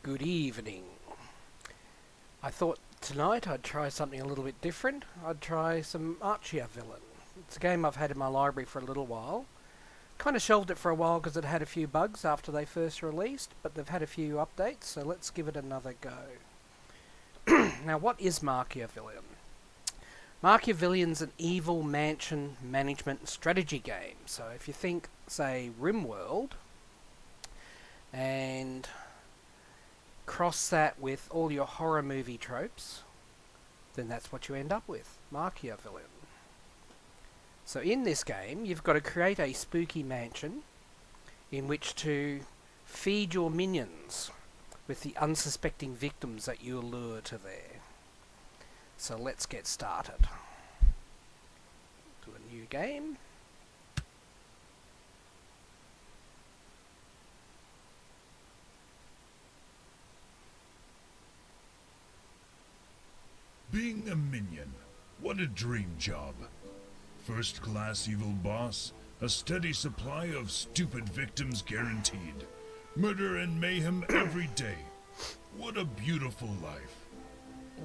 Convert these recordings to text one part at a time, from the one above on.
Good evening. I thought tonight I'd try something a little bit different. I'd try some MachiaVillain. It's a game I've had in my library for a little while. Kind of shelved it for a while because it had a few bugs after they first released, but they've had a few updates, so let's give it another go. Now, what is MachiaVillain? MachiaVillain's an evil mansion management strategy game. So if you think, say, RimWorld, and cross that with all your horror movie tropes, then that's what you end up with, MachiaVillain. So in this game, you've got to create a spooky mansion in which to feed your minions with the unsuspecting victims that you lure to there. So let's get started. Do a new game. Being a minion, what a dream job. First-class evil boss, a steady supply of stupid victims guaranteed. Murder and mayhem every day. What a beautiful life.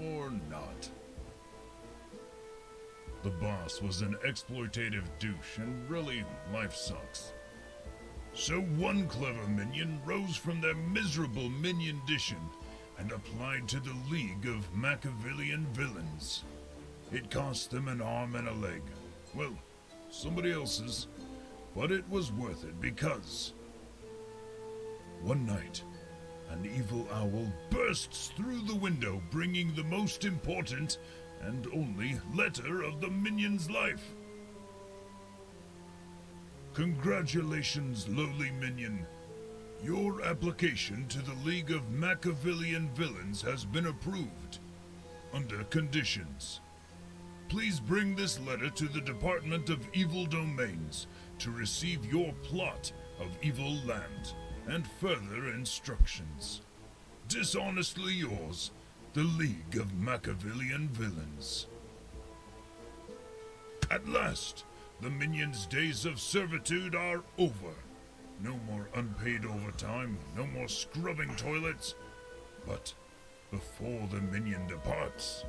Or not. The boss was an exploitative douche, and really, life sucks. So one clever minion rose from their miserable minion-dition and applied to the League of MachiaVillain Villains. It cost them an arm and a leg. Well, somebody else's. But it was worth it because one night, an evil owl bursts through the window, bringing the most important and only letter of the minion's life. Congratulations, lowly minion. Your application to the League of MachiaVillain Villains has been approved. Under conditions. Please bring this letter to the Department of Evil Domains to receive your plot of evil land and further instructions. Dishonestly yours, the League of MachiaVillain Villains. At last, the minions' days of servitude are over. No more unpaid overtime, no more scrubbing toilets. But before the minion departs,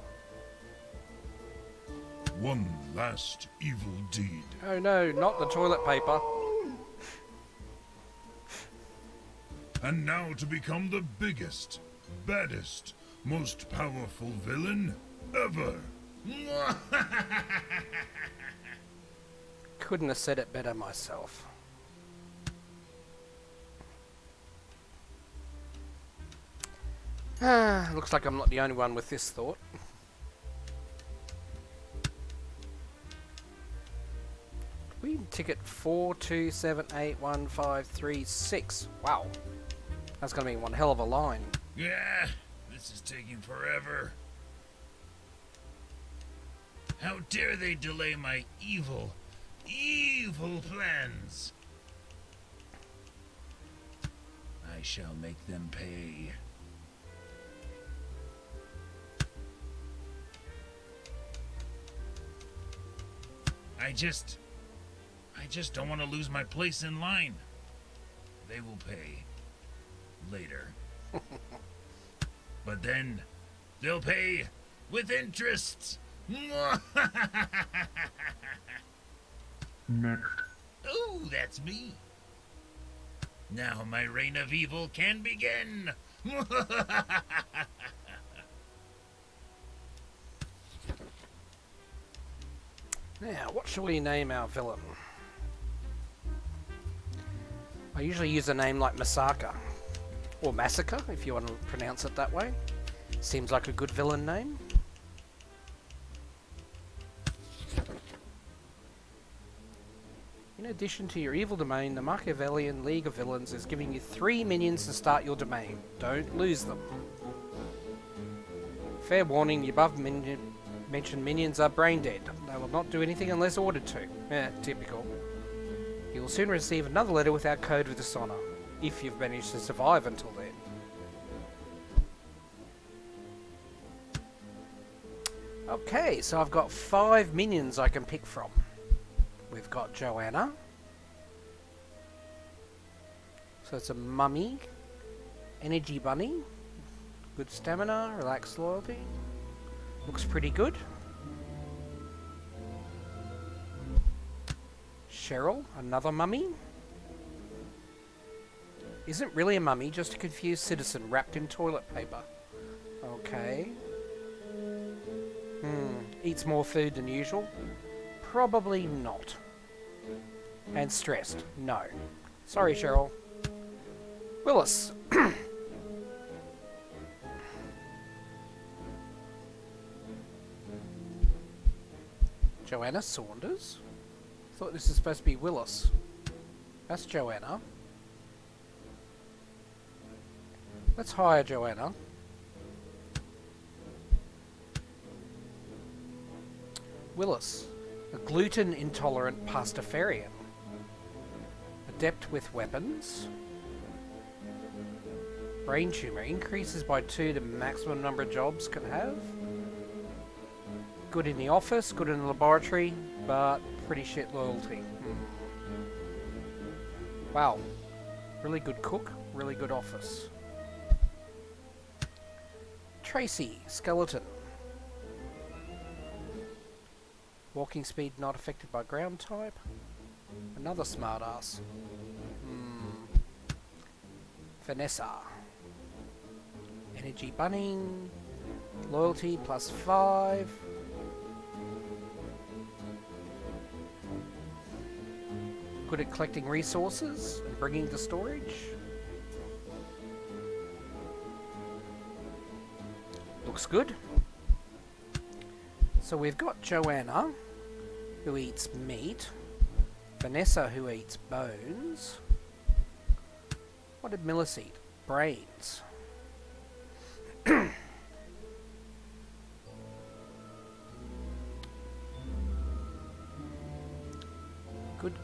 one last evil deed. Oh no, not the toilet paper. And now to become the biggest, baddest, most powerful villain ever. Couldn't have said it better myself. Looks like I'm not the only one with this thought. We ticket 427815336. Wow. That's going to be one hell of a line. Yeah, this is taking forever. How dare they delay my evil plans? I shall make them pay. I just don't want to lose my place in line. They will pay later. But then they'll pay with interest. Next. Oh, that's me. Now my reign of evil can begin. Now, what shall we name our villain? I usually use a name like Masaka, or Massacre, if you want to pronounce it that way. Seems like a good villain name. In addition to your evil domain, the MachiaVillain League of Villains is giving you 3 minions to start your domain. Don't lose them. Fair warning, the above mentioned minions are brain dead. They will not do anything unless ordered to. Typical. You will soon receive another letter with our code of dishonor, if you've managed to survive until then. Okay, so I've got 5 minions I can pick from. We've got Joanna. So it's a mummy, energy bunny, Good stamina, relaxed loyalty. Looks pretty good. Cheryl, another mummy. Isn't really a mummy, just a confused citizen wrapped in toilet paper. Okay. Eats more food than usual. Probably not. And stressed. No. Sorry, Cheryl. Willis. Joanna Saunders? Thought this is supposed to be Willis. That's Joanna. Let's hire Joanna. Willis, a gluten-intolerant pastafarian. Adept with weapons. Brain tumor increases by 2 the maximum number of jobs can have. Good in the office, good in the laboratory, but pretty shit loyalty. Wow. Really good cook, really good office. Tracy, skeleton. Walking speed not affected by ground type. Another smartass. Vanessa. Energy bunning. Loyalty +5. Good at collecting resources and bringing to storage. Looks good. So we've got Joanna, who eats meat. Vanessa, who eats bones. What did Millis eat? Brains. Good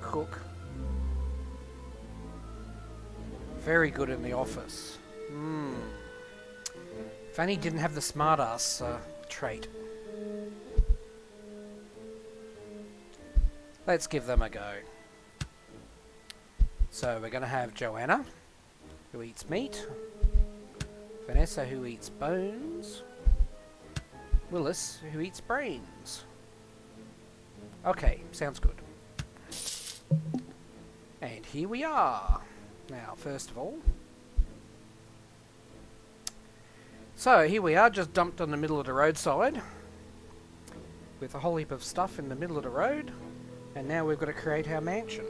cook. Very good in the office. Fanny didn't have the smartass trait. Let's give them a go. So we're going to have Joanna, who eats meat. Vanessa, who eats bones. Willis, who eats brains. Okay, sounds good. And here we are. Now, first of all... So, here we are, just dumped on the middle of the roadside. With a whole heap of stuff in the middle of the road. And now we've got to create our mansion.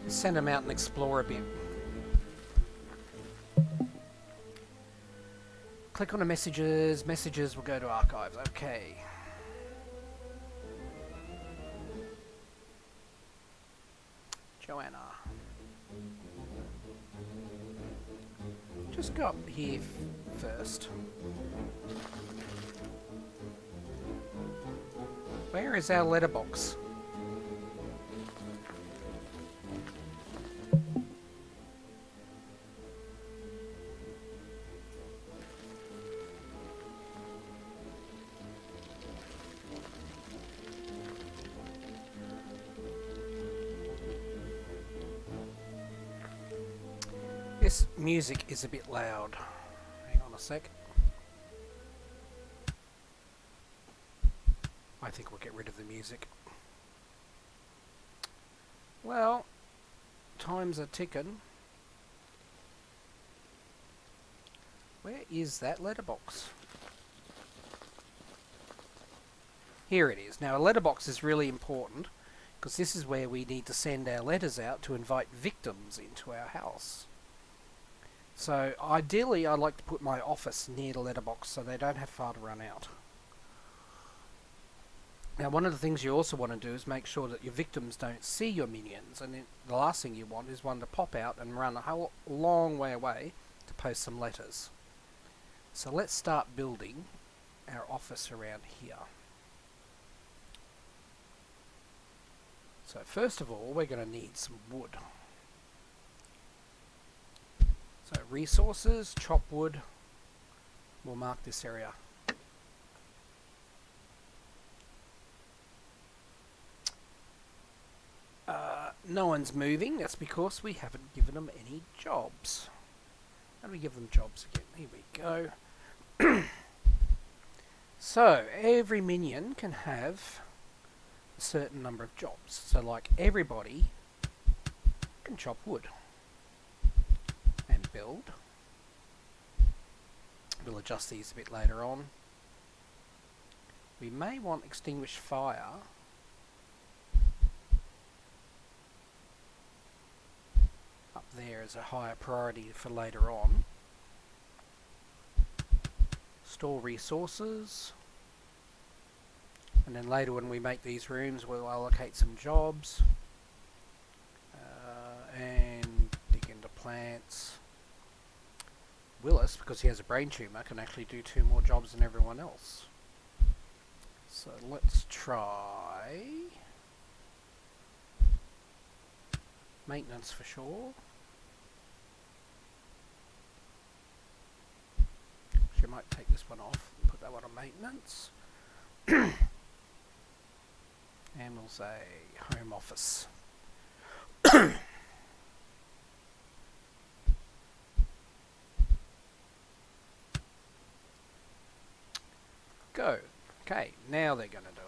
Send them out and explore a bit. Click on the messages. Messages will go to archives. Okay. Joanna. Just go up here first. Where is our letterbox? This music is a bit loud. Hang on a sec. I think we'll get rid of the music. Well, times are ticking. Where is that letterbox? Here it is. Now, a letterbox is really important because this is where we need to send our letters out to invite victims into our house. So, ideally, I'd like to put my office near the letterbox so they don't have far to run out. Now, one of the things you also want to do is make sure that your victims don't see your minions, and then the last thing you want is one to pop out and run a whole long way away to post some letters. So let's start building our office around here. So first of all, we're going to need some wood. So resources, chop wood, We'll mark this area. No one's moving. That's because we haven't given them any jobs. How do we give them jobs again? Here we go. So, every minion can have a certain number of jobs. So, like, everybody can chop wood and build. We'll adjust these a bit later on. We may want extinguished fire. Up there as a higher priority for later on. Store resources. And then later when we make these rooms, we'll allocate some jobs. And dig into plants. Willis, because he has a brain tumour, can actually do 2 more jobs than everyone else. So let's try maintenance for sure. Actually, I might take this one off and put that one on maintenance. And we'll say home office. Go. Okay, now they're going to do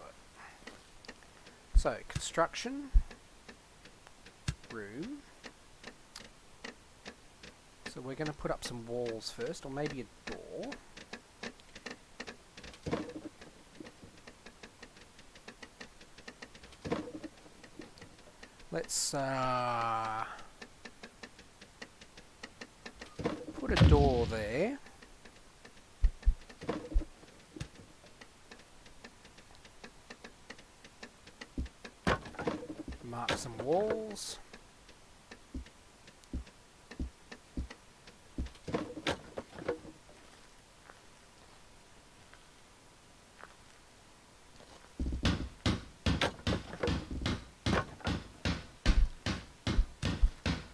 it. So, construction, room. So we're going to put up some walls first, or maybe a door. Let's put a door there. Mark some walls.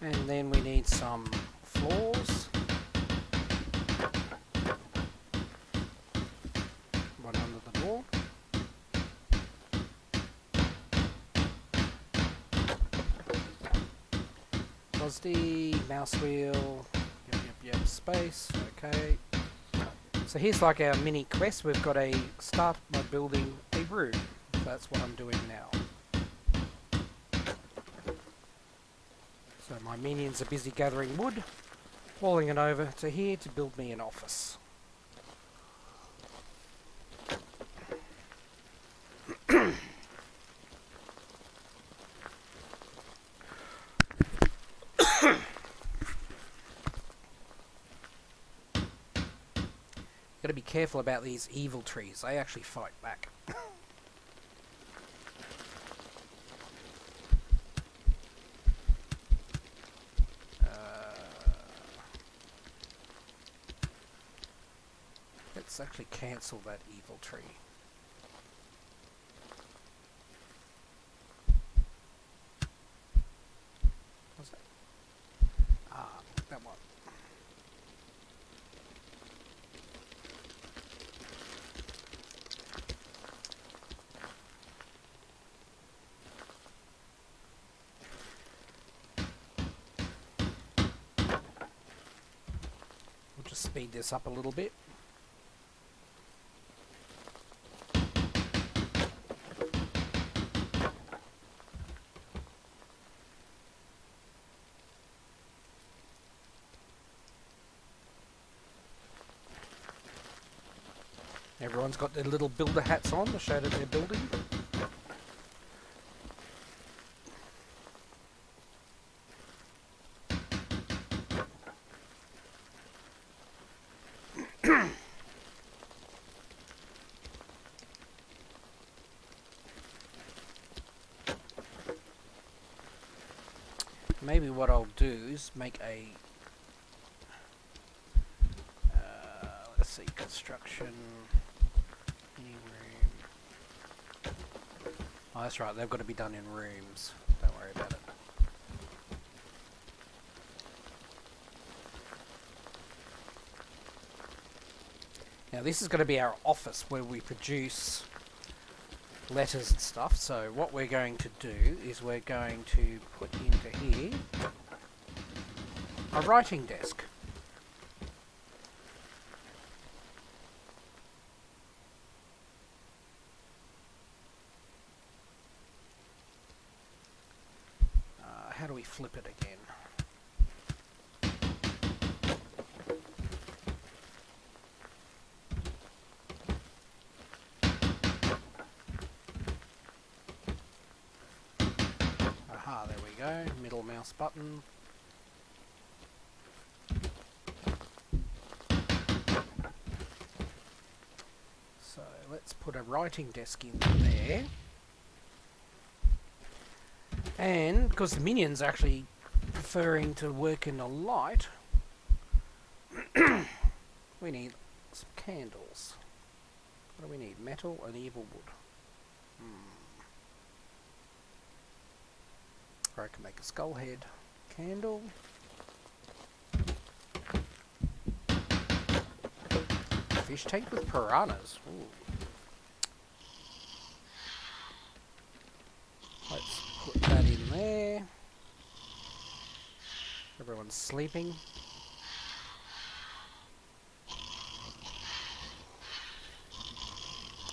And then we need some floors. One under the door. WASD, mouse wheel, yep, space, okay. So here's like our mini quest. We've got a start by building a room. That's what I'm doing now. So my minions are busy gathering wood, hauling it over to here to build me an office. Gotta be careful about these evil trees. They actually fight back. Let's actually cancel that evil tree. What's that? Ah, that one. We'll just speed this up a little bit. Everyone's got their little builder hats on to show that they're building. Maybe what I'll do is make a let's see, construction, any room. Oh, that's right, they've got to be done in rooms. Don't worry about it. Now this is going to be our office where we produce letters and stuff. So what we're going to do is we're going to put into here a writing desk. How do we flip it again? Aha, there we go. Middle mouse button. So let's put a writing desk in there. And because the minions are actually preferring to work in the light, we need some candles. What do we need? Metal and evil wood. Or I can make a skull head candle. Fish tank with piranhas. Ooh. Let's put that in there. Everyone's sleeping.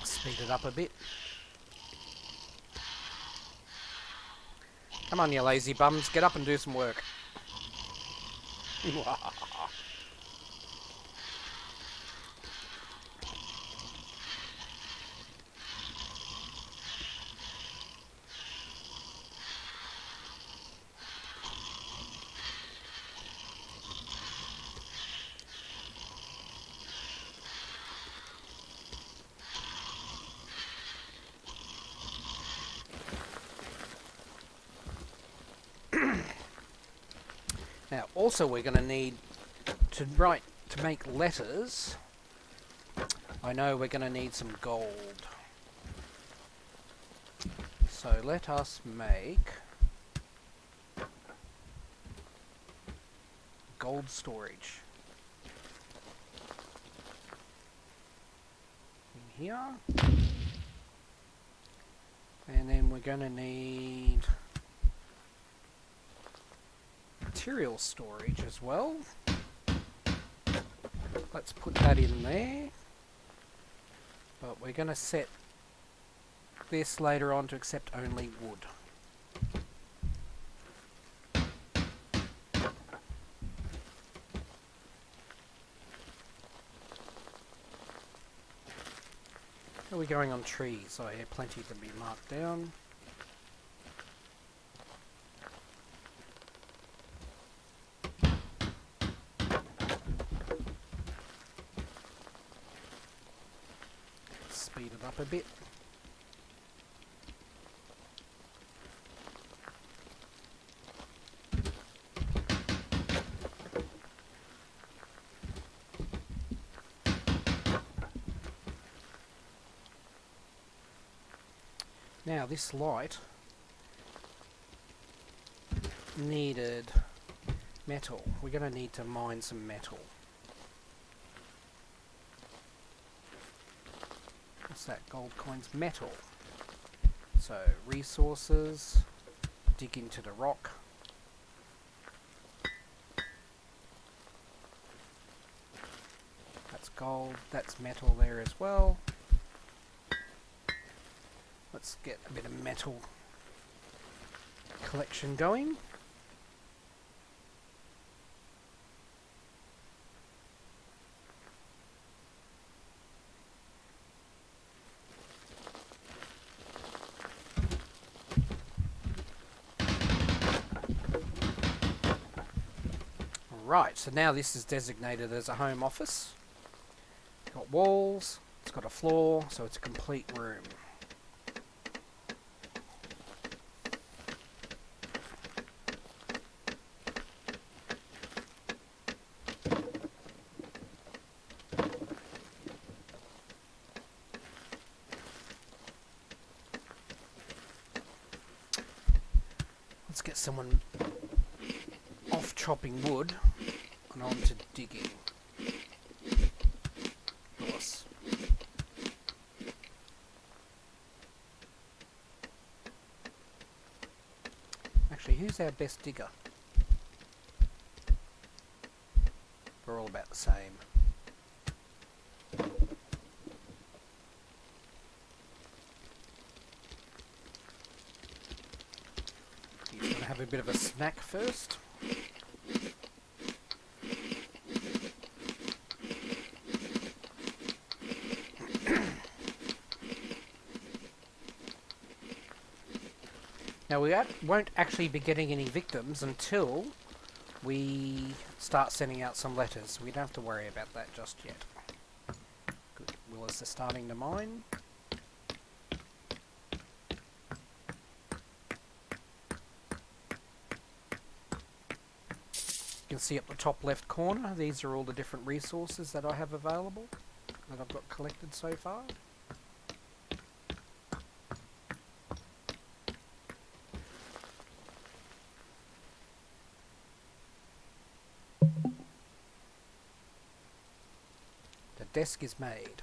Speed it up a bit. Come on, you lazy bums, get up and do some work. Now, also we're going to need to make letters. I know we're going to need some gold. So let us make gold storage. In here. And then we're going to need material storage as well. Let's put that in there. But we're going to set this later on to accept only wood. How are we going on trees? Oh yeah, plenty to be marked down. Speed it up a bit. Now this light needed metal. We're going to need to mine some metal. What's that? Gold coins, metal. So resources, dig into the rock. That's gold, that's metal there as well. Let's get a bit of metal collection going. Right, so now this is designated as a home office. It's got walls, it's got a floor, so it's a complete room. Let's get someone off chopping wood and on to digging. Of course. Actually, who's our best digger? We're all about the same. He's going to have a bit of a snack first. Now we won't actually be getting any victims until we start sending out some letters. We don't have to worry about that just yet. Good. Willis is starting to mine. You can see up the top left corner, these are all the different resources that I have available, that I've got collected so far. The desk is made.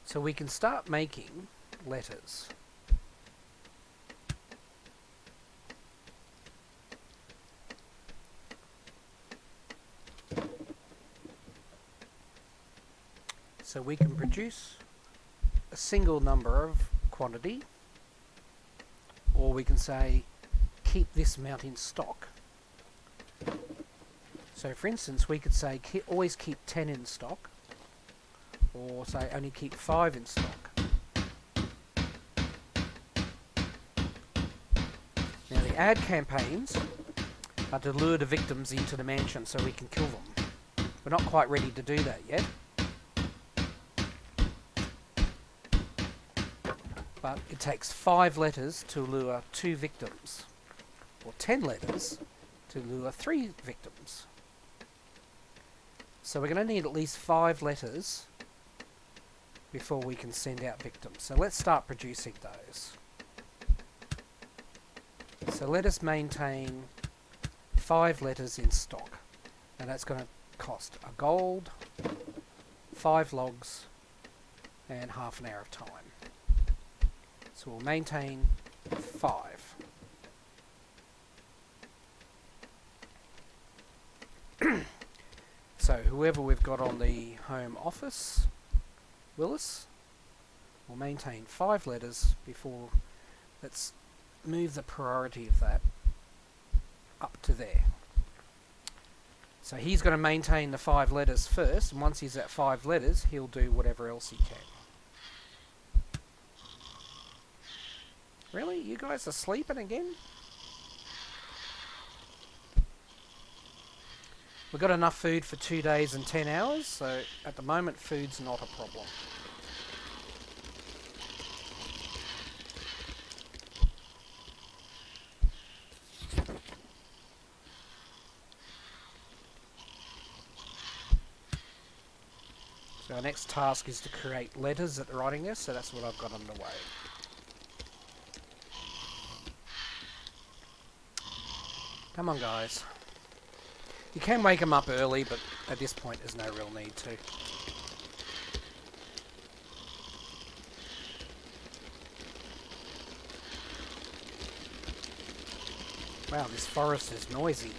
So we can start making letters. So we can produce a single number of quantity, or we can say keep this amount in stock. So for instance, we could say always keep 10 in stock, or say only keep 5 in stock. Now the ad campaigns are to lure the victims into the mansion so we can kill them. We're not quite ready to do that yet. But it takes 5 letters to lure 2 victims, or 10 letters to lure 3 victims. So we're going to need at least 5 letters before we can send out victims. So let's start producing those. So let us maintain 5 letters in stock, and that's going to cost a gold, 5 logs, and half an hour of time. So we'll maintain 5. So whoever we've got on the home office, Willis, will maintain 5 letters before. Let's move the priority of that up to there. So he's going to maintain the 5 letters first, and once he's at 5 letters, he'll do whatever else he can. Really? You guys are sleeping again? We've got enough food for 2 days and 10 hours, so at the moment food's not a problem. So our next task is to create letters at the writing desk, so that's what I've got underway. Come on, guys. You can wake them up early, but at this point there's no real need to. Wow, this forest is noisy.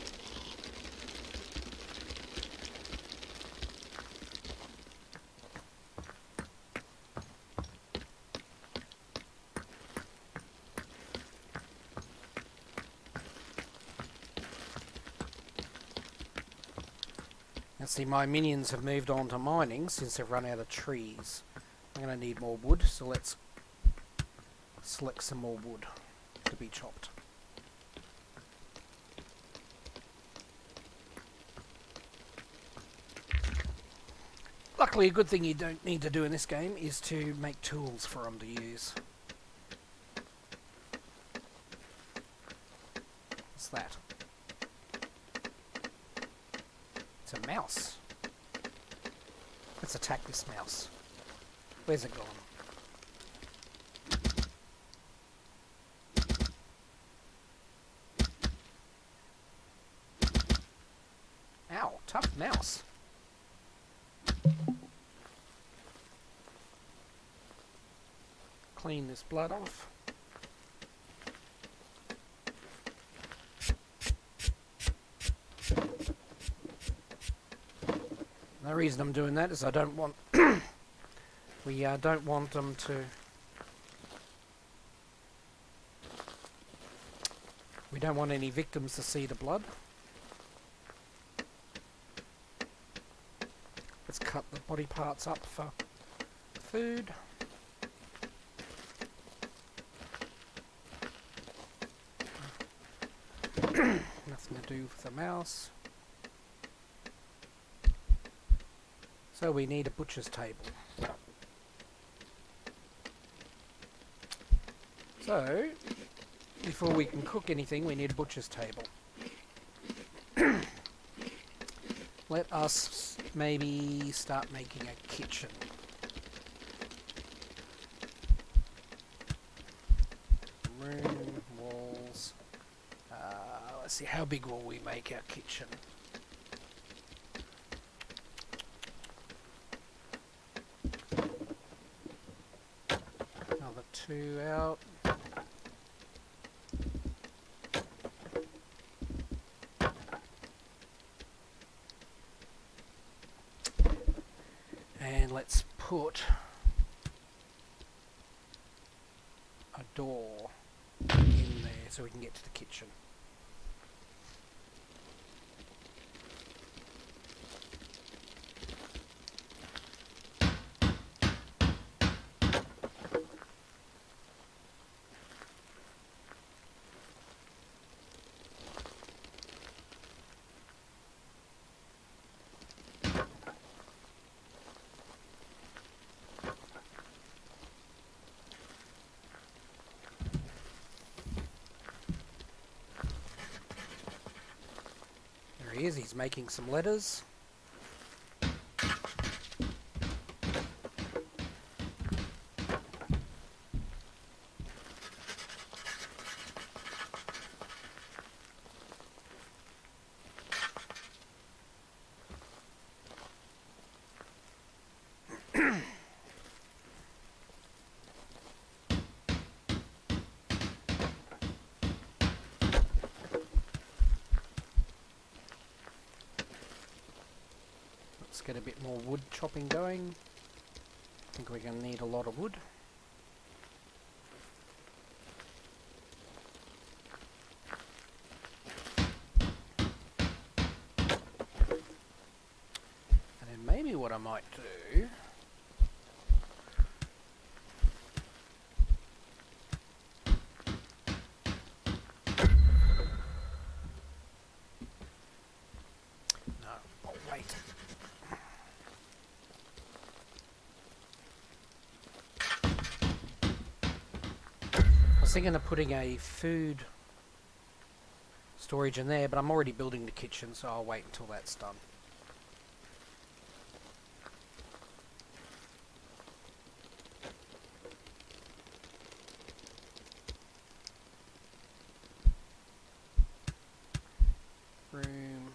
See, my minions have moved on to mining since they've run out of trees. I'm going to need more wood, so let's select some more wood to be chopped. Luckily, a good thing you don't need to do in this game is to make tools for them to use. What's that? It's a mouse. Let's attack this mouse. Where's it gone? Ow, tough mouse. Clean this blood off. The reason I'm doing that is I don't want we don't want them to. We don't want any victims to see the blood. Let's cut the body parts up for food. Nothing to do with the mouse. So we need a butcher's table. So, before we can cook anything, we need a butcher's table. Let us maybe start making a kitchen. Room, walls. Let's see, how big will we make our kitchen? Another 2 out. And let's put a door in there so we can get to the kitchen. There he is, he's making some letters. Let's get a bit more wood chopping going. I think we're going to need a lot of wood. And then maybe what I might do I was thinking of putting a food storage in there, but I'm already building the kitchen, so I'll wait until that's done. Room,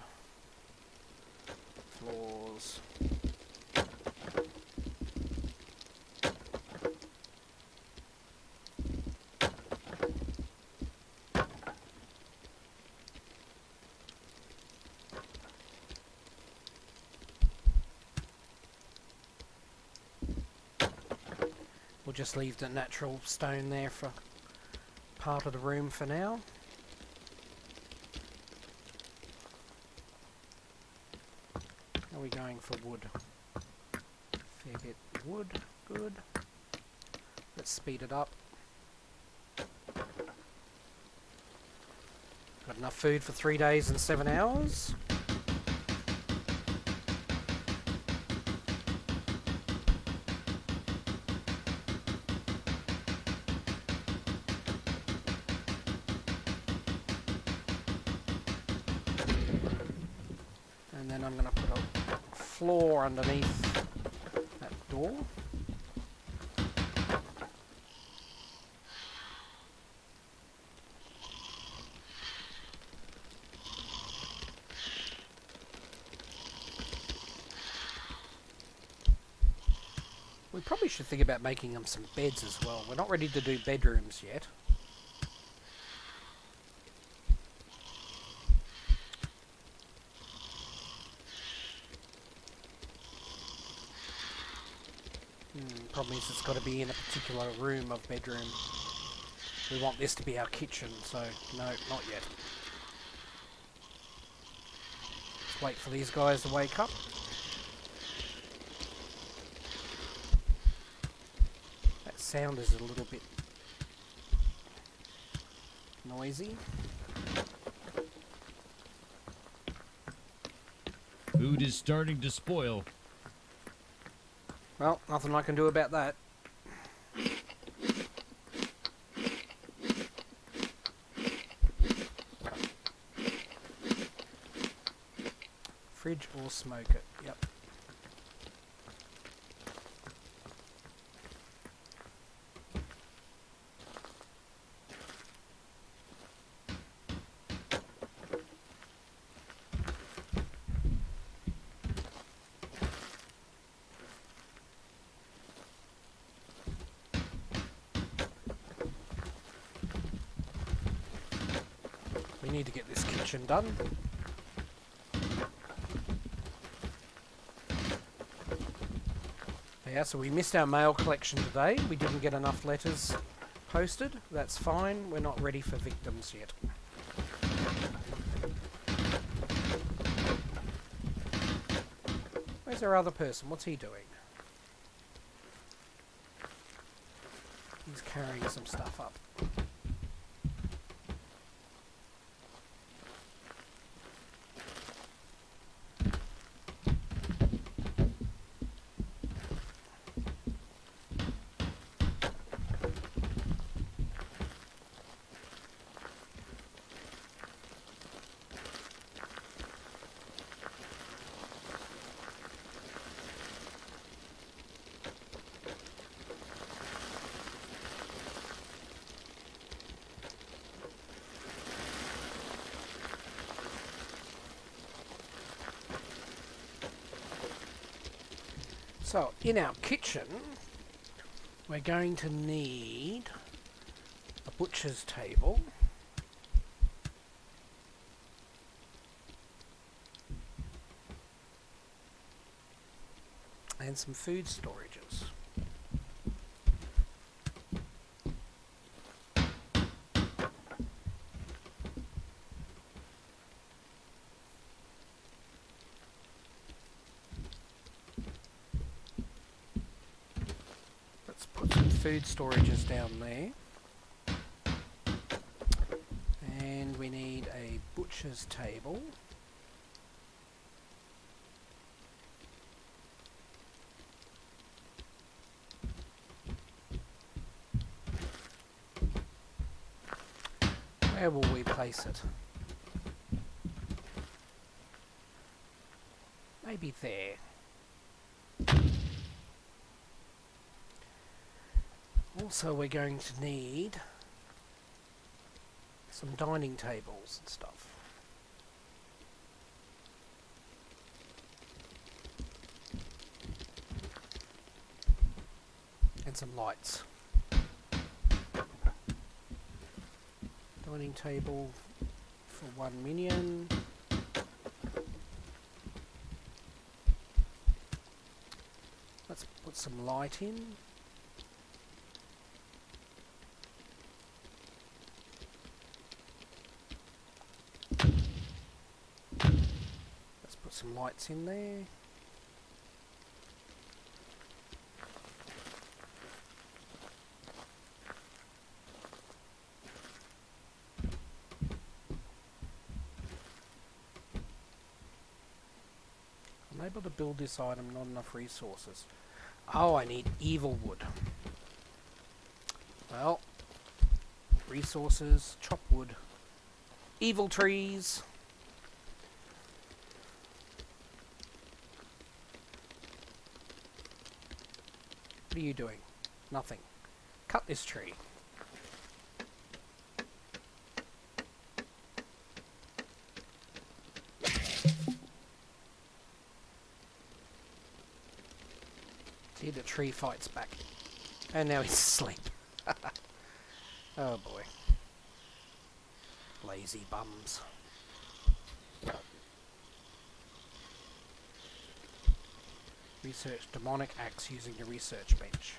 floors. We'll just leave the natural stone there for part of the room for now. How are we going for wood? Fair bit of wood, good. Let's speed it up. Got enough food for 3 days and 7 hours. And then I'm going to put a floor underneath that door. We probably should think about making them some beds as well. We're not ready to do bedrooms yet. problem is it's got to be in a particular room of bedroom. We want this to be our kitchen, so no, not yet. Let's wait for these guys to wake up. That sound is a little bit noisy. Food is starting to spoil. Well, nothing I can do about that. Fridge or smoke it, yep. We need to get this kitchen done. Yeah, so we missed our mail collection today. We didn't get enough letters posted. That's fine. We're not ready for victims yet. Where's our other person? What's he doing? He's carrying some stuff up. So, in our kitchen, we're going to need a butcher's table. And some food storages. Let's put some food storages down there. And we need a butcher's table. Where will we place it? Maybe there. Also, we're going to need some dining tables and stuff. And some lights. Dining table for one minion. Let's put some light in. Let's put some lights in there. Able to build this item, not enough resources. Oh, I need evil wood. Well, resources, chop wood, evil trees. What are you doing? Nothing. Cut this tree. See, the tree fights back. And now he's asleep. Oh boy. Lazy bums. Research demonic axe using the research bench.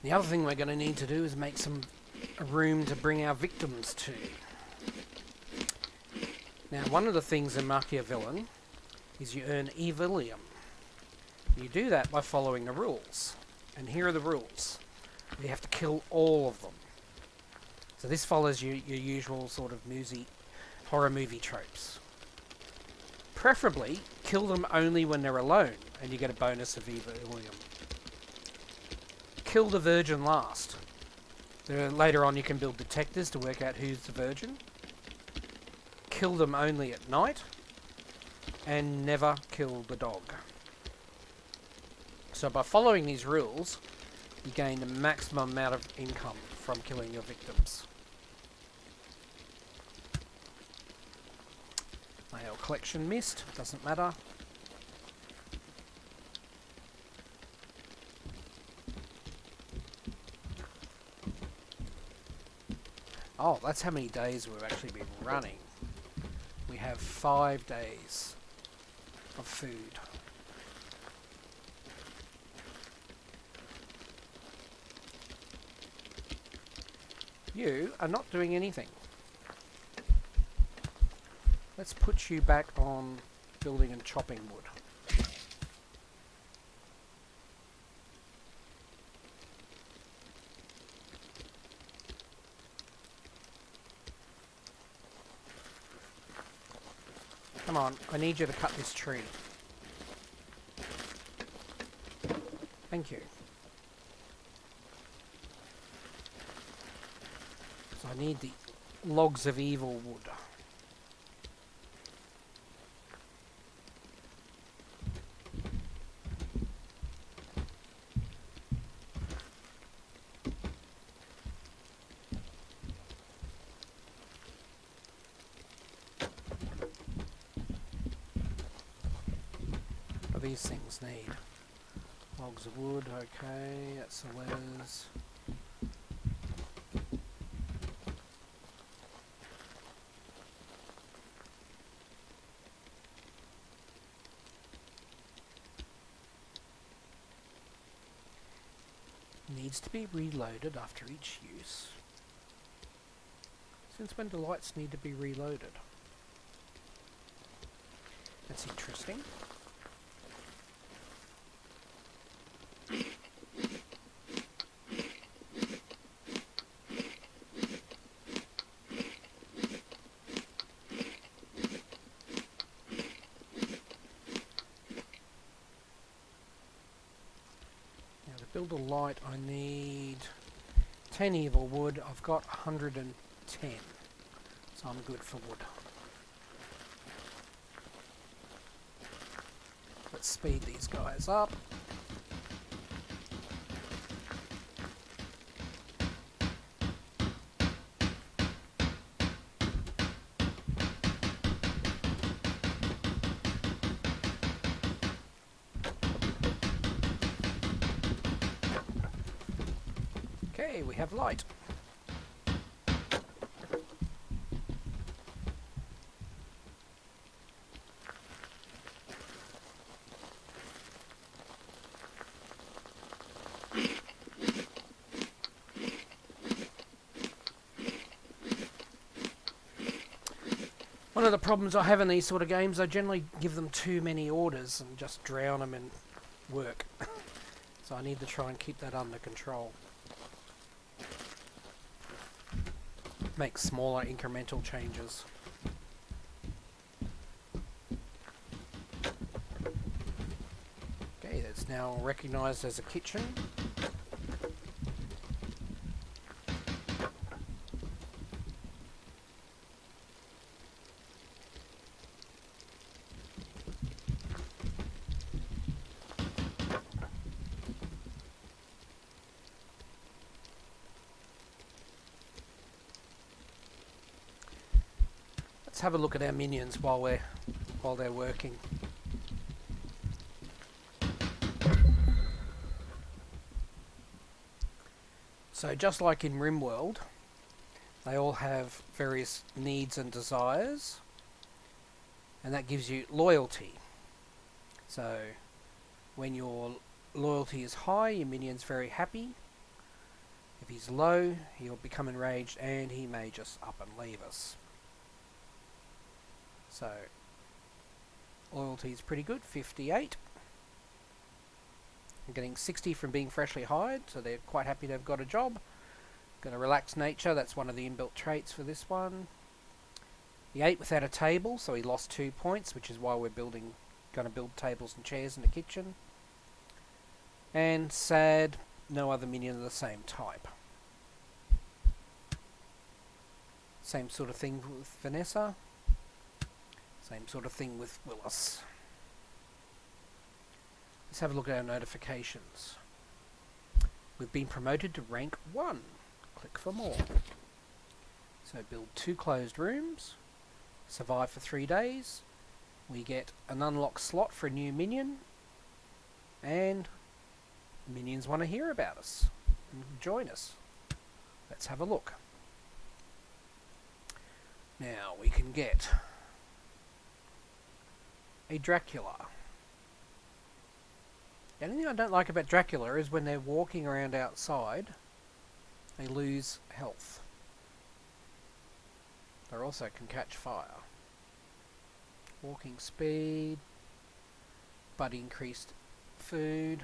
The other thing we're going to need to do is make some room to bring our victims to. Now, one of the things in MachiaVillain is you earn Evilium. You do that by following the rules. And here are the rules. You have to kill all of them. So this follows your usual sort of horror movie tropes. Preferably, kill them only when they're alone, and you get a bonus of Evilium. Kill the virgin last. Later on you can build detectors to work out who's the virgin. Kill them only at night, and never kill the dog. So by following these rules, you gain the maximum amount of income from killing your victims. Mail collection missed, doesn't matter. Oh, that's how many days we've actually been running. We have 5 days of food. You are not doing anything. Let's put you back on building and chopping wood. Come on, I need you to cut this tree. Thank you. So I need the logs of evil wood. What do these things need? Logs of wood, okay, that's the letters. Needs to be reloaded after each use. Since when do lights need to be reloaded? That's interesting. Build a light, I need 10 evil wood. I've got 110, so I'm good for wood. Let's speed these guys up. Okay, we have light. One of the problems I have in these sort of games, I generally give them too many orders and just drown them in work. So I need to try and keep that under control. Make smaller incremental changes. Okay, that's now recognised as a kitchen. Let's have a look at our minions while they're working. So just like in RimWorld, they all have various needs and desires, and that gives you loyalty. So when your loyalty is high, your minion's very happy. If he's low, he'll become enraged and he may just up and leave us. So, loyalty is pretty good, 58. I'm getting 60 from being freshly hired, so they're quite happy to have got a job. Going to relax nature, that's one of the inbuilt traits for this one. He ate without a table, so he lost 2 points, which is why we're going to build tables and chairs in the kitchen. And sad, no other minion of the same type. Same sort of thing with Vanessa. Same sort of thing with Willis. Let's have a look at our notifications. We've been promoted to rank 1. Click for more. So build 2 closed rooms. Survive for 3 days. We get an unlocked slot for a new minion. And minions want to hear about us and join us. Let's have a look. Now we can get a Dracula. The only thing I don't like about Dracula is when they're walking around outside, they lose health. They also can catch fire. Walking speed, but increased food.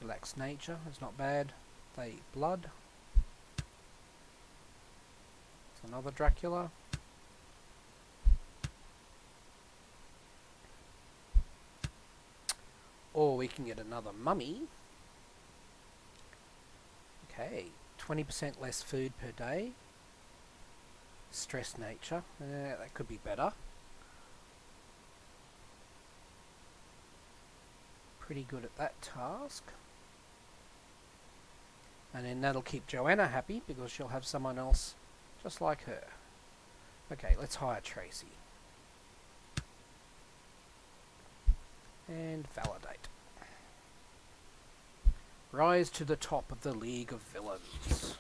Relaxed nature, it's not bad. They eat blood. It's another Dracula. Or we can get another mummy. Okay, 20% less food per day. Stress nature, that could be better. Pretty good at that task. And then that'll keep Joanna happy because she'll have someone else just like her. Okay, let's hire Tracy. And validate. Rise to the top of the League of Villains.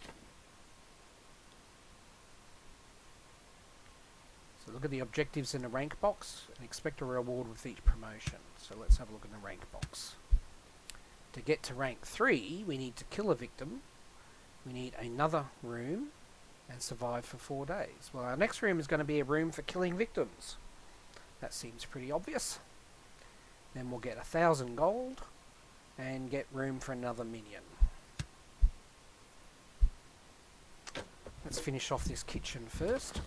So look at the objectives in the rank box and expect a reward with each promotion. So let's have a look in the rank box. To get to rank 3, we need to kill a victim. We need another room and survive for 4 days. Well, our next room is going to be a room for killing victims. That seems pretty obvious. Then we'll get 1,000 gold and get room for another minion. Let's finish off this kitchen first.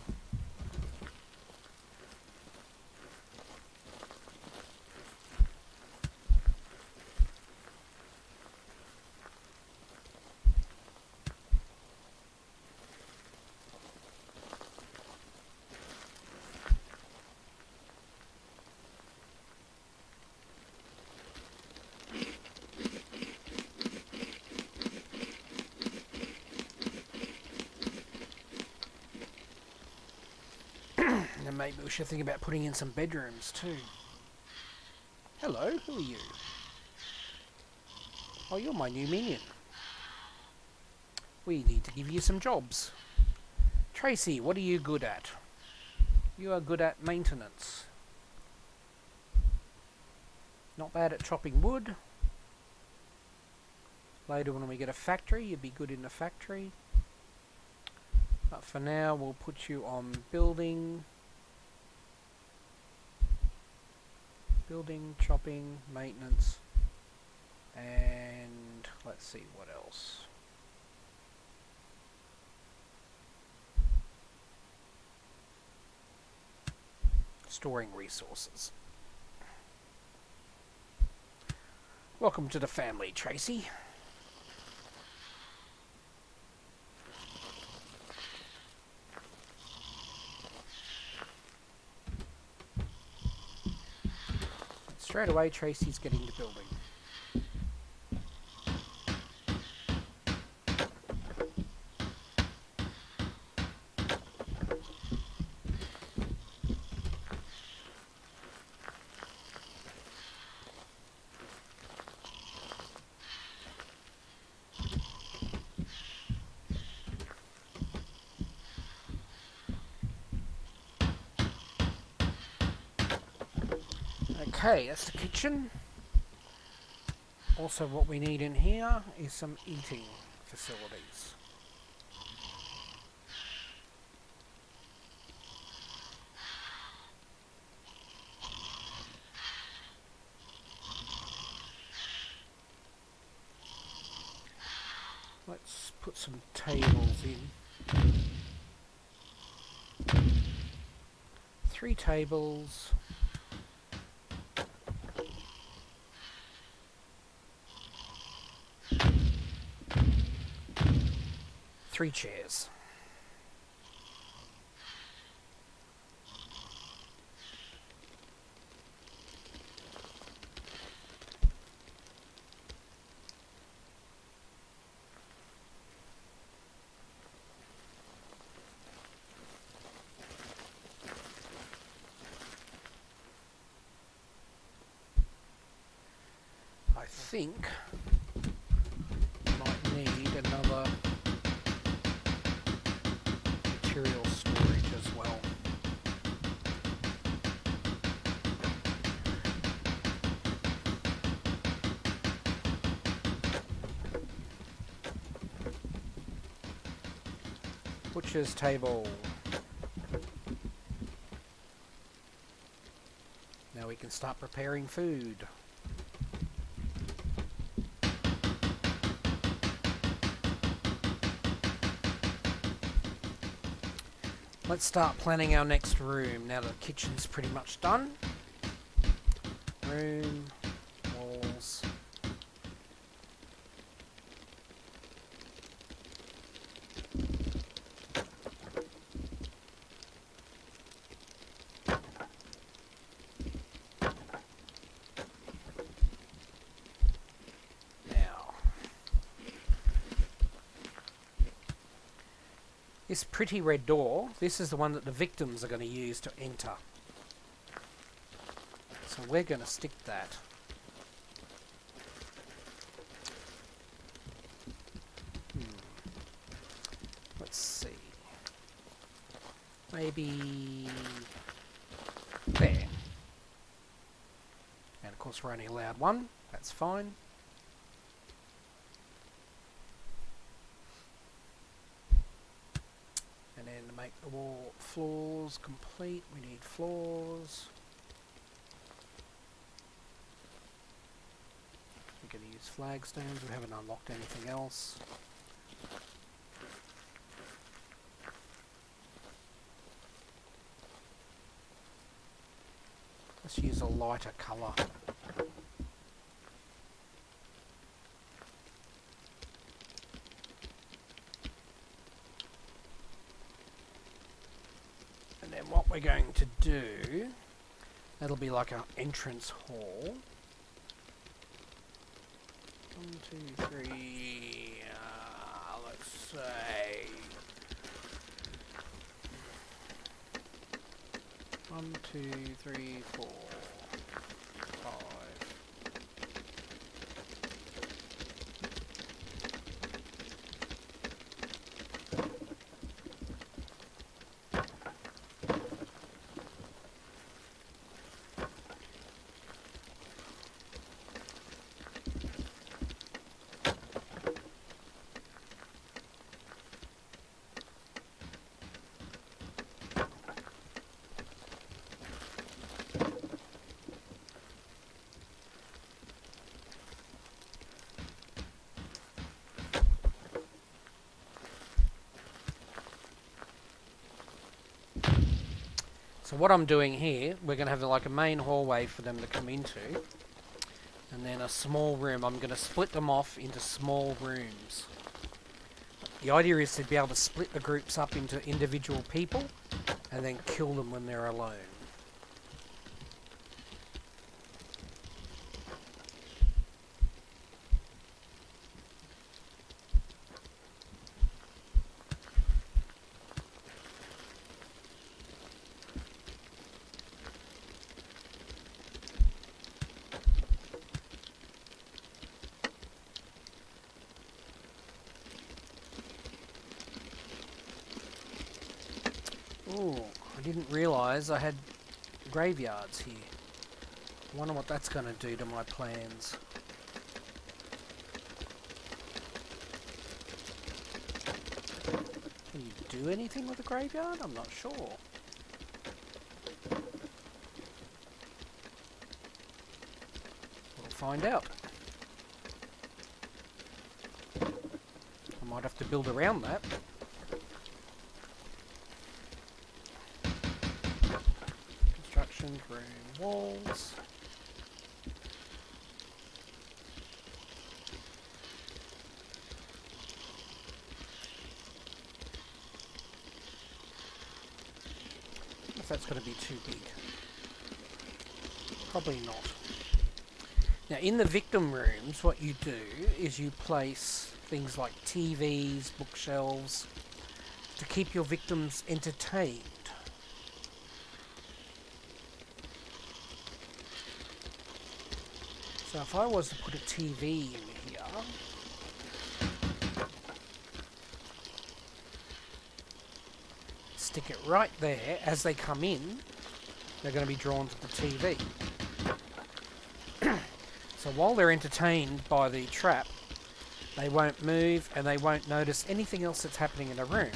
And maybe we should think about putting in some bedrooms too. Hello, who are you? Oh, you're my new minion. We need to give you some jobs. Tracy, what are you good at? You are good at maintenance. Not bad at chopping wood. Later when we get a factory, you'd be good in the factory. But for now, we'll put you on building. Building, chopping, maintenance, and let's see what else. Storing resources. Welcome to the family, Tracy. Straight away, Tracy's getting to building. Okay, that's the kitchen. Also what we need in here is some eating facilities. Let's put some tables in. 3 tables. 3 chairs. I think might need another material storage as well. Butcher's table. Now we can start preparing food. Let's start planning our next room now that the kitchen's pretty much done. Room, walls. This pretty red door, this is the one that the victims are going to use to enter. So we're going to stick that. Let's see. Maybe there. And of course we're only allowed one, that's fine. And then to make the wall floors complete, we need floors. We're going to use flagstones, we haven't unlocked anything else. Let's use a lighter colour. And then what we're going to do, that'll be like an entrance hall. 1, 2, 3, let's say 1, 2, 3, 4, 5. So what I'm doing here, we're going to have like a main hallway for them to come into, and then a small room. I'm going to split them off into small rooms. The idea is to be able to split the groups up into individual people and then kill them when they're alone. Ooh, I didn't realise I had graveyards here. I wonder what that's going to do to my plans. Can you do anything with the graveyard? I'm not sure. We'll find out. I might have to build around that. Construction, room, walls. If that's going to be too big. Probably not. Now in the victim rooms, what you do is you place things like TVs, bookshelves, to keep your victims entertained. So if I was to put a TV in here, stick it right there, as they come in, they're going to be drawn to the TV. So while they're entertained by the trap, they won't move and they won't notice anything else that's happening in the room.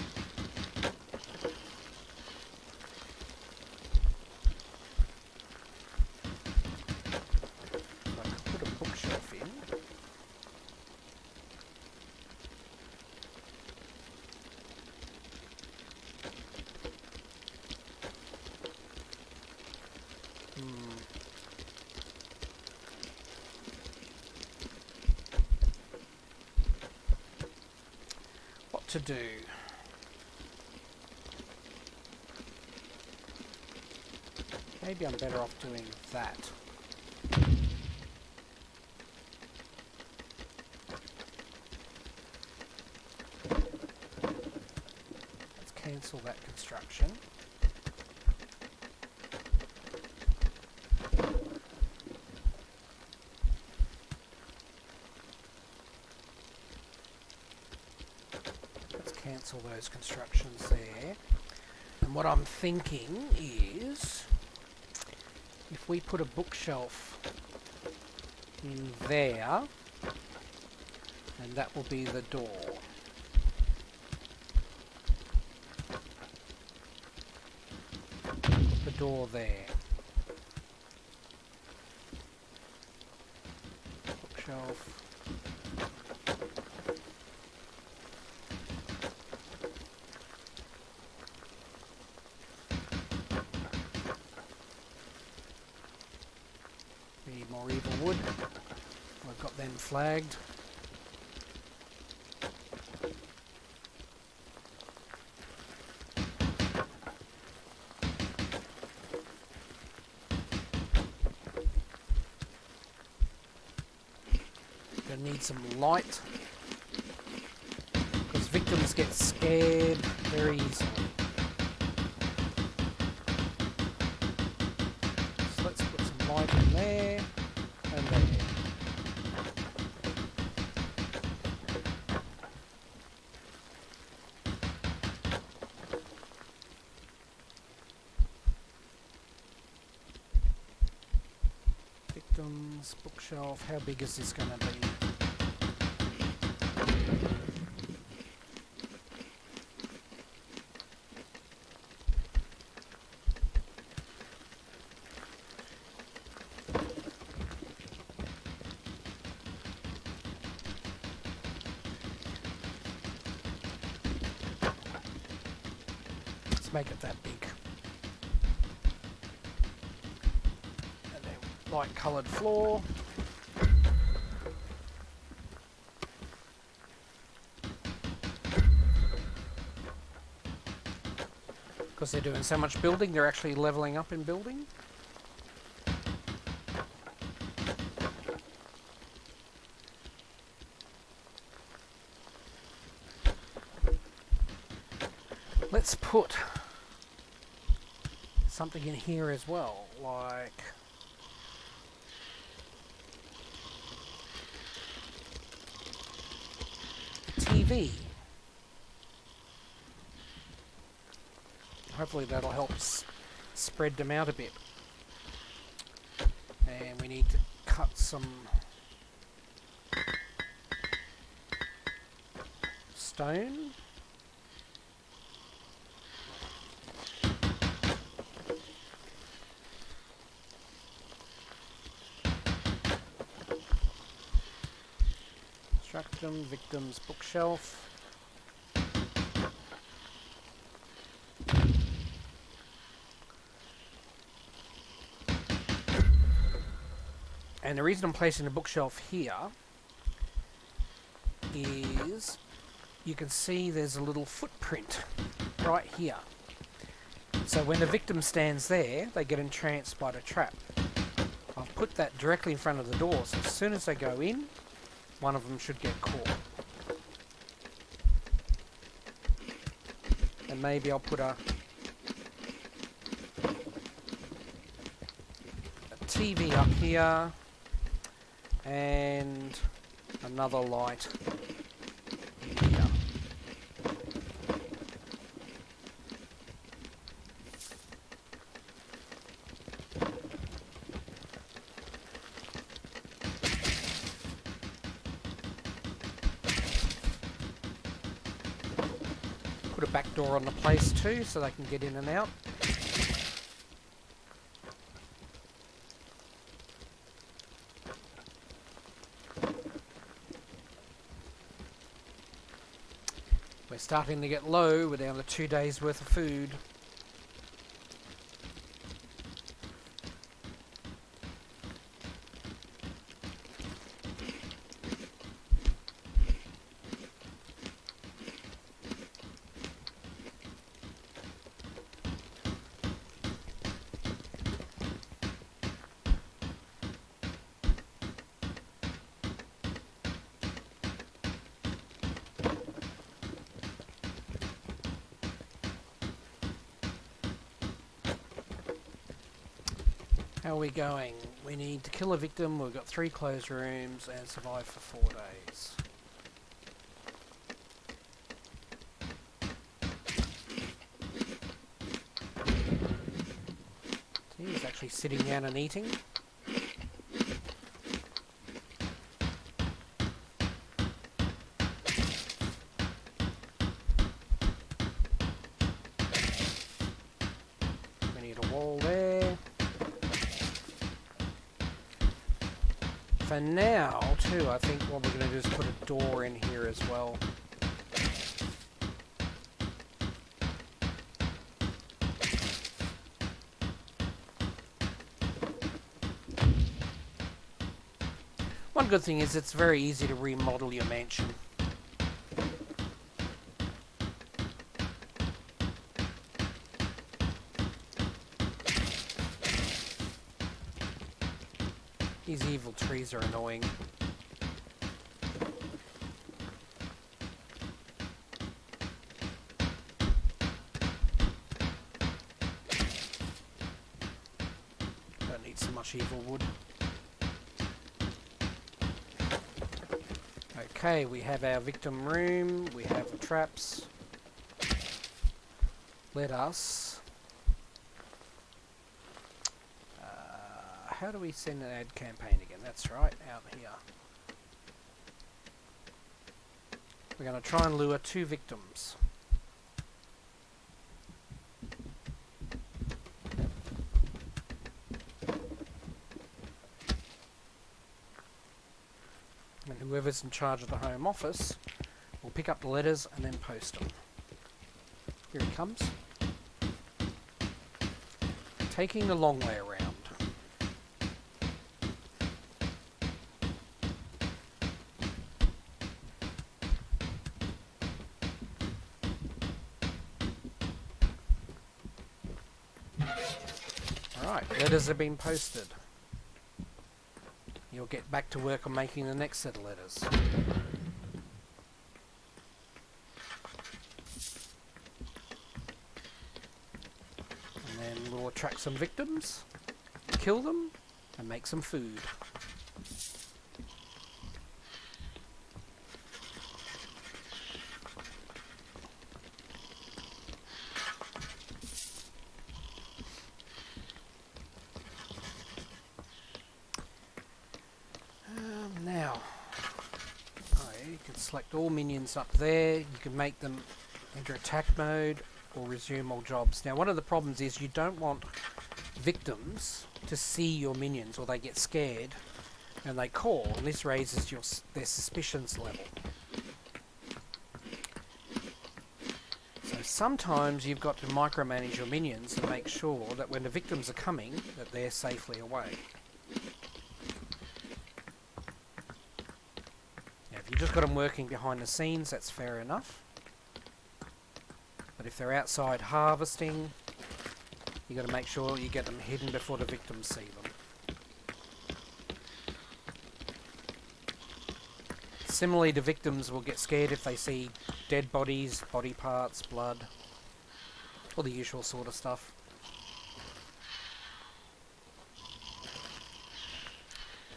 So I could put a bookshelf in. What to do? Maybe I'm better off doing that. Let's cancel that construction. Let's cancel those constructions there. And what I'm thinking is, if we put a bookshelf in there, and that will be the door. The door there. Bookshelf. We need more evil wood. I've got them flagged. Gonna need some light, because victims get scared very easily. So let's put some light in there and there. Victims, bookshelf, how big is this going to be? Let's make it that big. And then light coloured floor. Because they're doing so much building, they're actually levelling up in building. Let's put something in here as well, like a TV. Hopefully that'll help spread them out a bit. And we need to cut some stone. Extract them, victims bookshelf. And the reason I'm placing the bookshelf here is you can see there's a little footprint right here. So when the victim stands there, they get entranced by the trap. I've put that directly in front of the door, so as soon as they go in, one of them should get caught. And maybe I'll put a TV up here and another light here. Put a back door on the place too, so they can get in and out. We're starting to get low. We're down to 2 days worth of food. How are we going? We need to kill a victim, we've got 3 closed rooms, and survive for 4 days. He's actually sitting down and eating. We need a wall there. For now, too, I think what we're going to do is put a door in here as well. One good thing is it's very easy to remodel your mansion. These evil trees are annoying. Don't need so much evil wood. Okay, we have our victim room, we have the traps. Let us... how do we send an ad campaign again? That's right, out here. We're going to try and lure 2 victims. And whoever's in charge of the Home Office will pick up the letters and then post them. Here he comes. Taking the long way around. Alright, letters have been posted. You'll get back to work on making the next set of letters. And then we'll attract some victims, kill them, and make some food. Select all minions up there. You can make them enter attack mode or resume all jobs. Now, one of the problems is you don't want victims to see your minions or they get scared and they call, and this raises their suspicions level. So sometimes you've got to micromanage your minions and make sure that when the victims are coming, that they're safely away. Now, if you've just got them working behind the scenes, that's fair enough. But if they're outside harvesting, you've got to make sure you get them hidden before the victims see them. Similarly, the victims will get scared if they see dead bodies, body parts, blood, all the usual sort of stuff.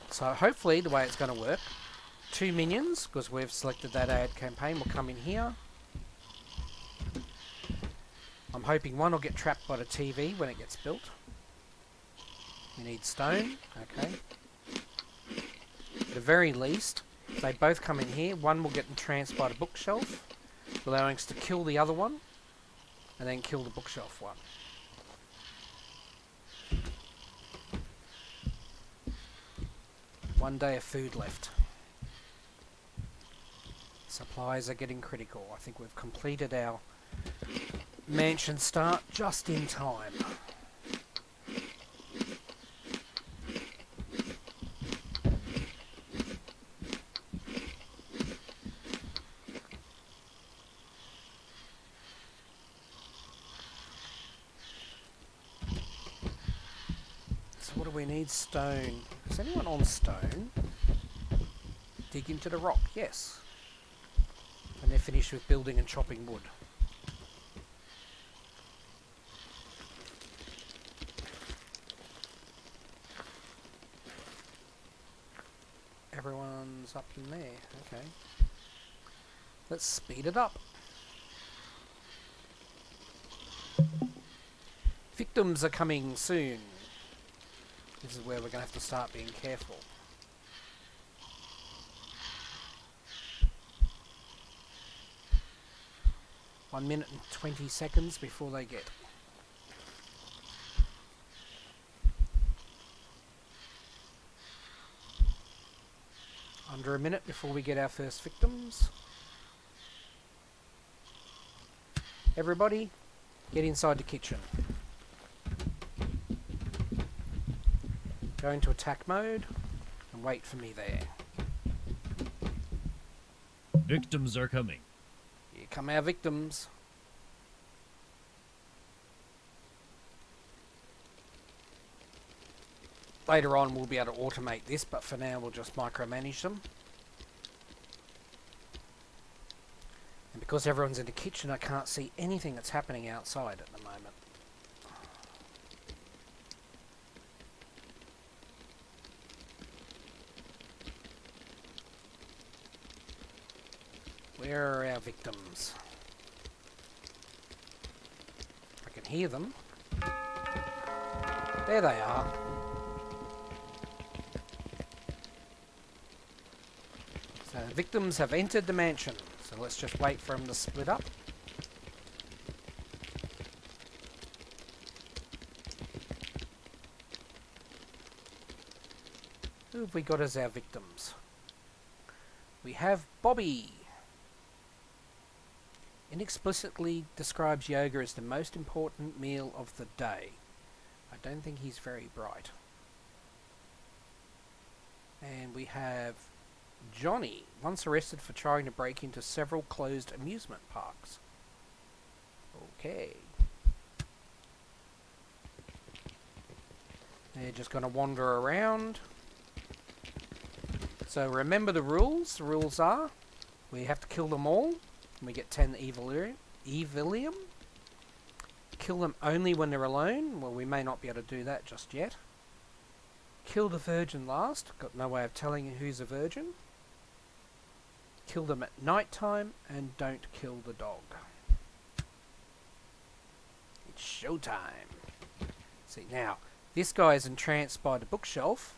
So hopefully the way it's going to work, 2 minions, because we've selected that ad campaign, will come in here. I'm hoping one will get trapped by the TV when it gets built. We need stone, okay. At the very least, if they both come in here, one will get entranced by the bookshelf, allowing us to kill the other one, and then kill the bookshelf one. One day of food left. Supplies are getting critical. I think we've completed our mansion start just in time. So what do we need? Stone. Is anyone on stone? Dig into the rock, yes. And they're finished with building and chopping wood. Everyone's up in there, okay. Let's speed it up. Victims are coming soon. This is where we're going to have to start being careful. One minute and 20 seconds before they get. Under a minute before we get our first victims. Everybody, get inside the kitchen. Go into attack mode and wait for me there. Victims are coming. Here come our victims. Later on we'll be able to automate this, but for now we'll just micromanage them. And because everyone's in the kitchen, I can't see anything that's happening outside at the moment. Where are our victims? I can hear them. There they are. So the victims have entered the mansion. So let's just wait for them to split up. Who have we got as our victims? We have Bobby. Inexplicitly describes yoga as the most important meal of the day. I don't think he's very bright. And we have Johnny, once arrested for trying to break into several closed amusement parks. Okay. They're just going to wander around. So remember the rules. The rules are we have to kill them all. And we get 10 Evilium. Kill them only when they're alone. Well, we may not be able to do that just yet. Kill the virgin last. Got no way of telling you who's a virgin. Kill them at night time, and don't kill the dog. It's showtime. See, now, this guy is entranced by the bookshelf.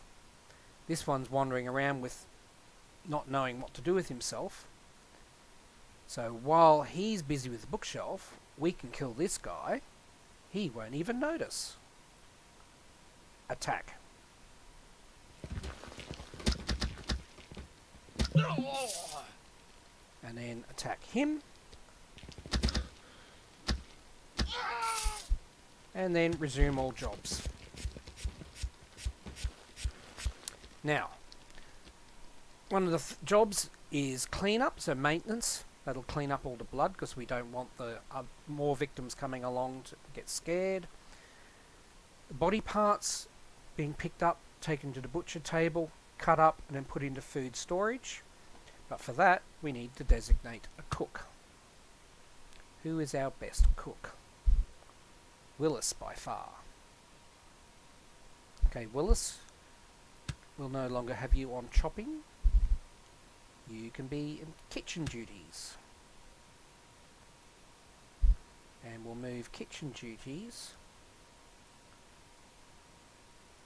This one's wandering around with not knowing what to do with himself. So while he's busy with the bookshelf, we can kill this guy. He won't even notice. Attack. And then attack him. And then resume all jobs. Now, one of the jobs is cleanup, so maintenance. That'll clean up all the blood because we don't want the more victims coming along to get scared. Body parts being picked up, taken to the butcher table, cut up and then put into food storage. But for that we need to designate a cook. Who is our best cook? Willis by far. Okay, Willis, we'll no longer have you on chopping. You can be in kitchen duties. And we'll move kitchen duties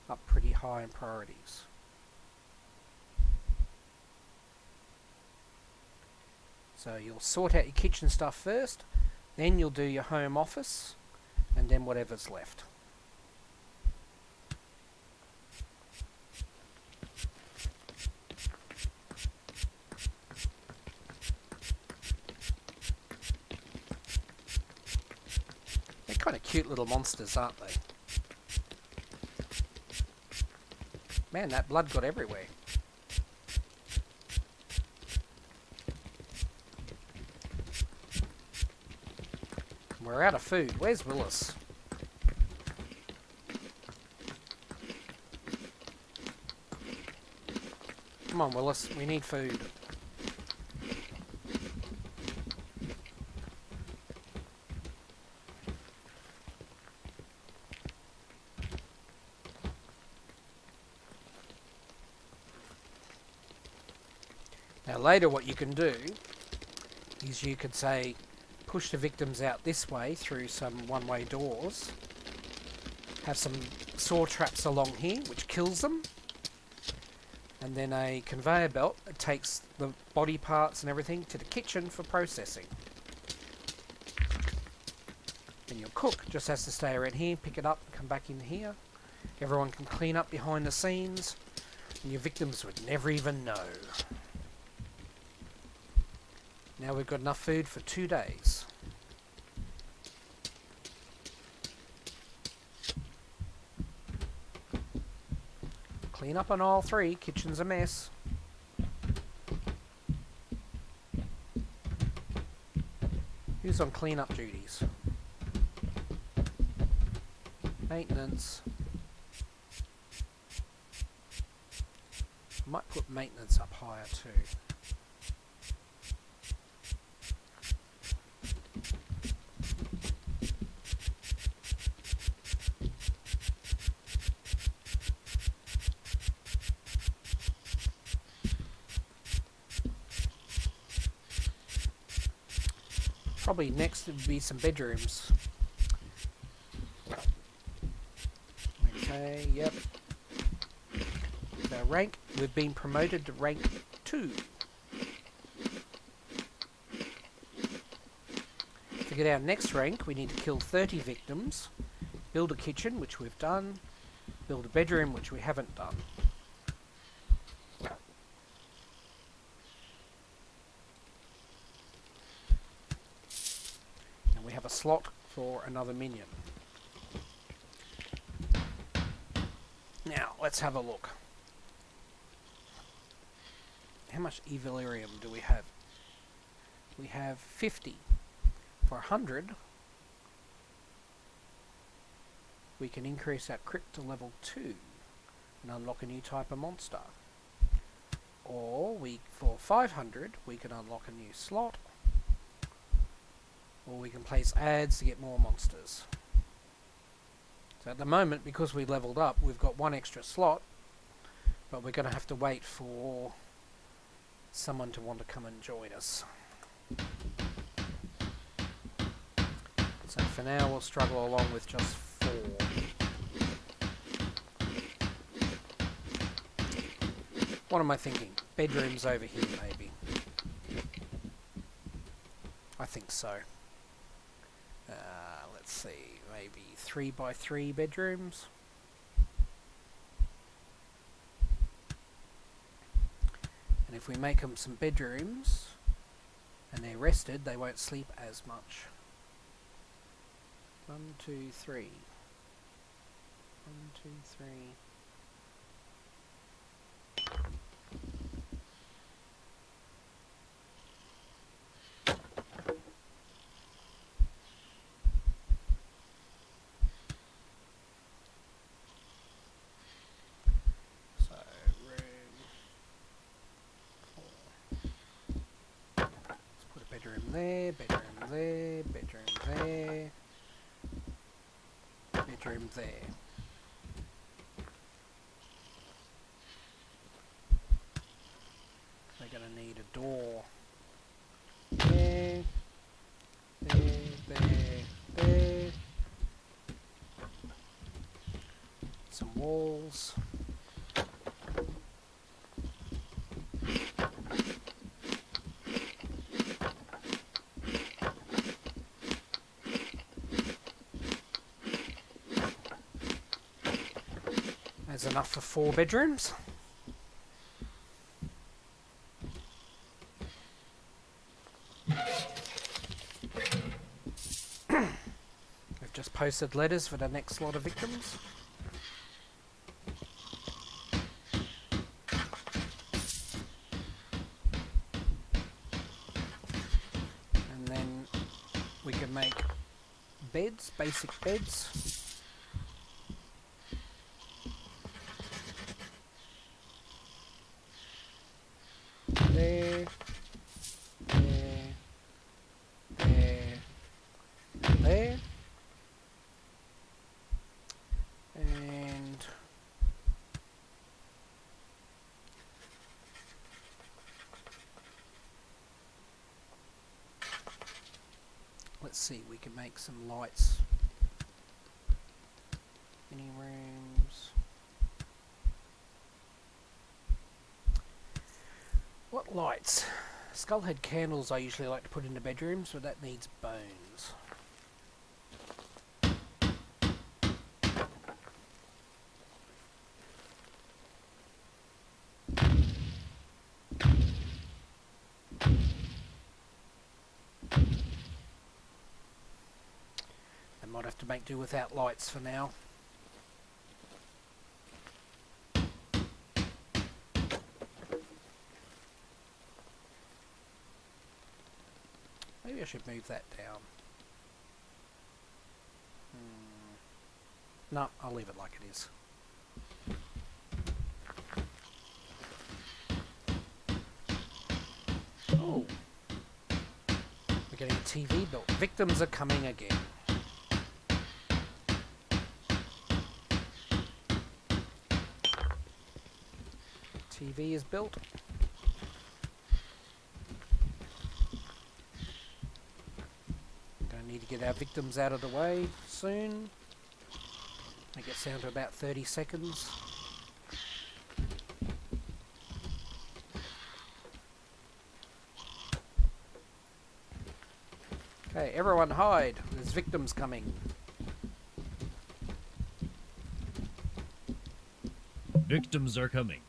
up pretty high in priorities. So you'll sort out your kitchen stuff first, then you'll do your home office, and then whatever's left. They're kind of cute little monsters, aren't they? Man, that blood got everywhere. We're out of food. Where's Willis? Come on, Willis. We need food. Now later what you can do is you could say push the victims out this way through some one-way doors, have some saw traps along here which kills them, and then a conveyor belt that takes the body parts and everything to the kitchen for processing. And your cook just has to stay around here, pick it up and come back in here. Everyone can clean up behind the scenes and your victims would never even know. Now we've got enough food for 2 days. Clean up on aisle 3, kitchen's a mess. Who's on clean-up duties? Maintenance. I might put maintenance up higher too. Probably next would be some bedrooms. Okay, yep. So rank, we've been promoted to rank 2. To get our next rank, we need to kill 30 victims, build a kitchen, which we've done, build a bedroom, which we haven't done. Have a slot for another minion. Now let's have a look. How much Evillarium do we have? We have 50. For 100 we can increase our crit to level 2 and unlock a new type of monster. Or for 500 we can unlock a new slot. Or we can place ads to get more monsters. So at the moment, because we leveled up, we've got 1 extra slot, but we're going to have to wait for someone to want to come and join us. So for now, we'll struggle along with just 4. What am I thinking? Bedrooms over here, maybe. I think so. Let's see, maybe 3x3 bedrooms. And if we make them some bedrooms, and they're rested, they won't sleep as much. 1, 2, 3. 1, 2, 3. So, room 4. Let's put a bedroom there, bedroom there, bedroom there, bedroom there. They're going to need a door. There, there. Some walls. There's enough for 4 bedrooms. We've just posted letters for the next lot of victims. And then we can make beds, basic beds. There, there, there, there. And let's see, we can make some lights. Mini rooms. What lights? Skullhead candles I usually like to put in the bedrooms, but that needs bones. I might have to make do without lights for now. Maybe I should move that down. No, I'll leave it like it is. Oh, we're getting a TV built. Victims are coming again. TV is built. Gonna need to get our victims out of the way soon. It gets down to about 30 seconds. Okay, everyone hide. There's victims coming. Victims are coming.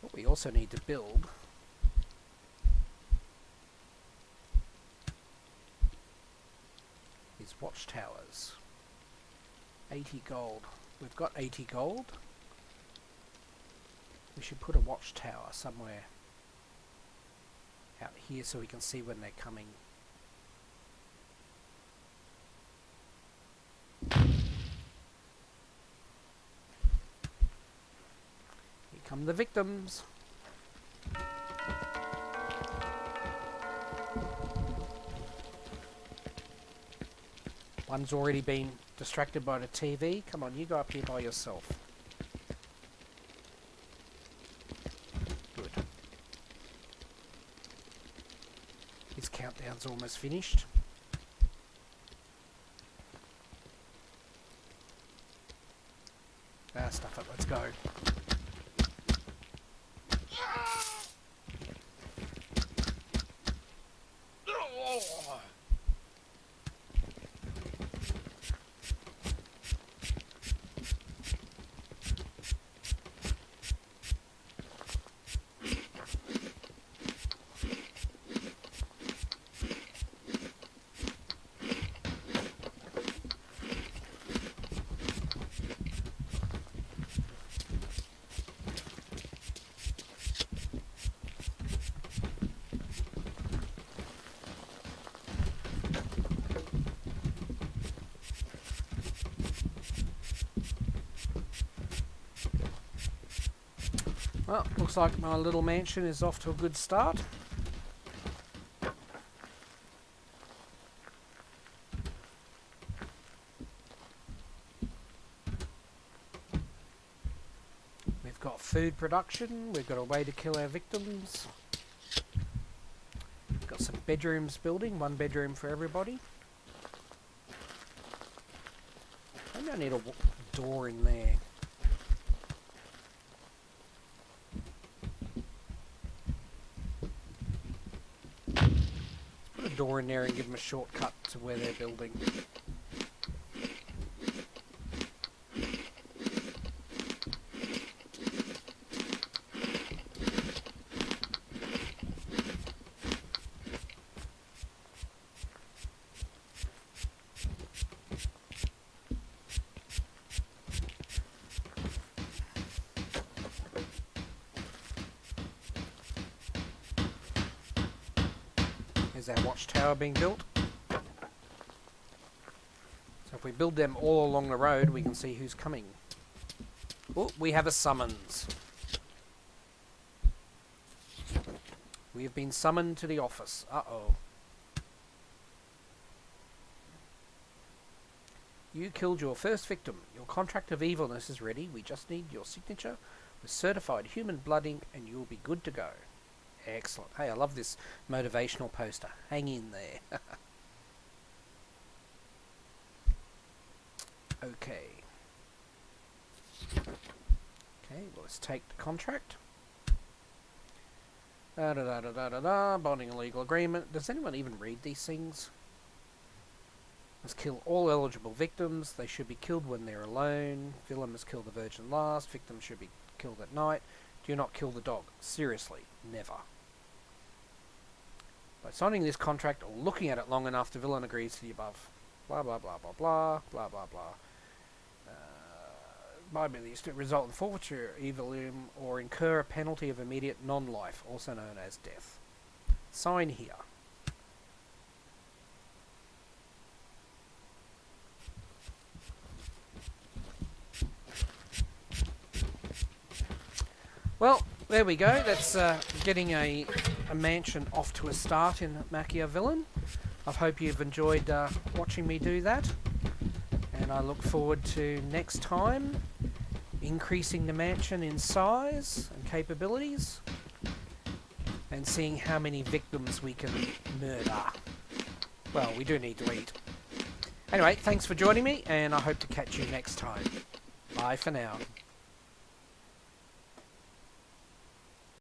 What we also need to build is watchtowers. 80 gold. We've got 80 gold. We should put a watchtower somewhere out here so we can see when they're coming. Here come the victims. One's already been distracted by the TV. Come on, you go up here by yourself. Good. His countdown's almost finished. Ah, stuff it, let's go. Well, looks like my little mansion is off to a good start. We've got food production, we've got a way to kill our victims. Got some bedrooms building, one bedroom for everybody. Maybe I need a door in there. Put a door in there and give them a shortcut to where they're building. Is our watchtower being built? So if we build them all along the road, we can see who's coming. Oh, we have a summons. We have been summoned to the office. Uh-oh. You killed your first victim. Your contract of evilness is ready. We just need your signature with certified human blood ink and you'll be good to go. Excellent. Hey, I love this motivational poster. Hang in there. Okay. Okay, well, let's take the contract. Bonding a legal agreement. Does anyone even read these things? Must kill all eligible victims. They should be killed when they're alone. Villain must kill the virgin last. Victim should be killed at night. Do not kill the dog. Seriously, never. By signing this contract or looking at it long enough, the villain agrees to the above. Blah, blah, blah, blah, blah, blah, blah, blah. By these to result in forfeiture, evilium, or incur a penalty of immediate non-life, also known as death. Sign here. Well, there we go. That's getting a mansion off to a start in MachiaVillain. I hope you've enjoyed watching me do that. And I look forward to next time increasing the mansion in size and capabilities and seeing how many victims we can murder. Well, we do need to eat. Anyway, thanks for joining me and I hope to catch you next time. Bye for now.